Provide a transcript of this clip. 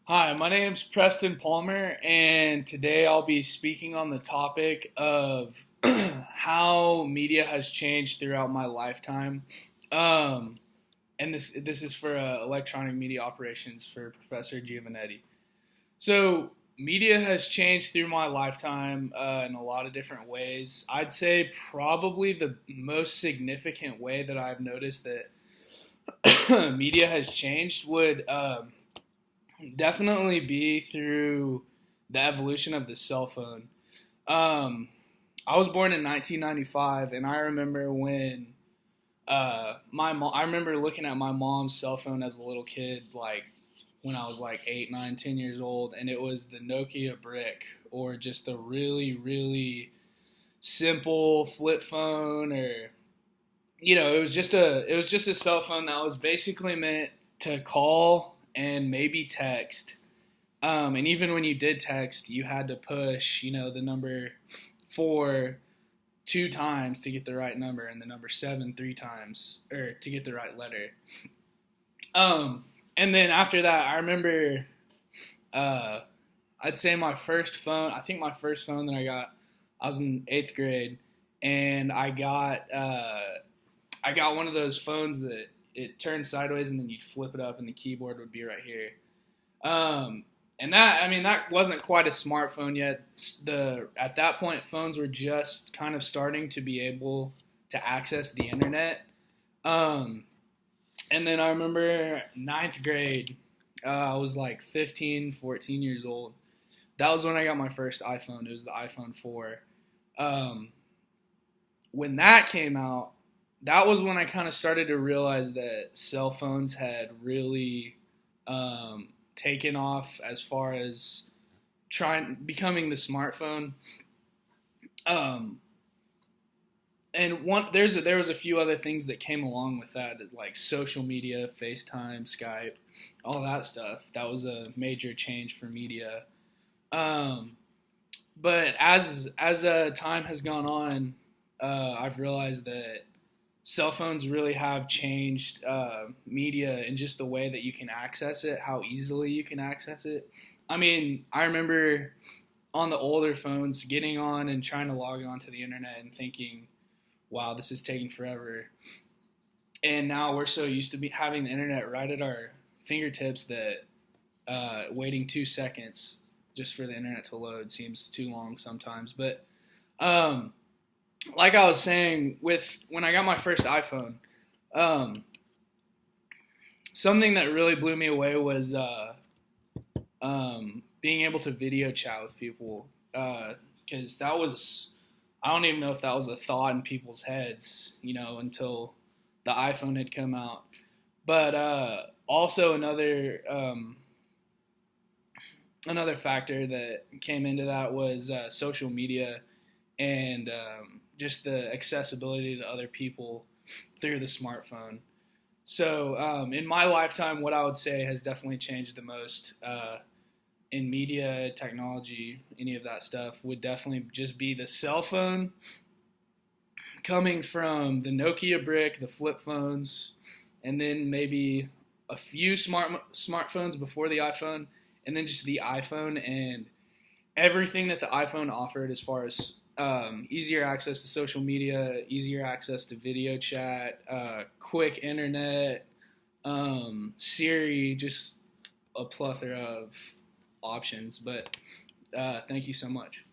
Hi, my name's Preston Palmer, and today I'll be speaking on the topic of how media has changed throughout my lifetime. Um, and this is for electronic media operations for Professor Giovanetti. So, media has changed through my lifetime in a lot of different ways. I'd say probably the most significant way that I've noticed that media has changed would definitely be through the evolution of the cell phone. Um, I was born in 1995, and I remember when I remember looking at my mom's cell phone as a little kid, like when I was like 8, 9, 10 years old, and it was the Nokia brick or just a really, really simple flip phone, or it was just a cell phone that was basically meant to call and maybe text. And even when you did text, you had to push, the number 4 2 times to get the right number, and the number 7 3 times, or to get the right letter. And then after that, I remember, uh, I'd say my first phone. I think my first phone that I got, I was in 8th grade, and I got one of those phones that it turned sideways, and then you'd flip it up, and the keyboard would be right here. Um, and that wasn't quite a smartphone yet. At that point, phones were just kind of starting to be able to access the internet. Um, and then I remember 9th grade. I was like 15, 14 years old. That was when I got my first iPhone. It was the iPhone 4. Um, when that came out, that was when I kind of started to realize that cell phones had really taken off as far as trying becoming the smartphone. Um, and there was a few other things that came along with that, like social media, FaceTime, Skype, all that stuff. That was a major change for media. Um, but as time has gone on, I've realized that cell phones really have changed media in just the way that you can access it, how easily you can access it. I mean, I remember on the older phones getting on and trying to log on to the internet and thinking, wow, this is taking forever. And now we're so used to having the internet right at our fingertips that waiting 2 seconds just for the internet to load seems too long sometimes. But um, like I was saying, with when I got my first iPhone, um, something that really blew me away was being able to video chat with people. Because that was, I don't even know if that was a thought in people's heads, until the iPhone had come out. But also another factor that came into that was social media and just the accessibility to other people through the smartphone. So, in my lifetime, what I would say has definitely changed the most in media, technology, any of that stuff would definitely just be the cell phone, coming from the Nokia brick, the flip phones, and then maybe a few smartphones before the iPhone, and then just the iPhone and everything that the iPhone offered as far as easier access to social media, easier access to video chat, quick internet, Siri, just a plethora of options. But thank you so much.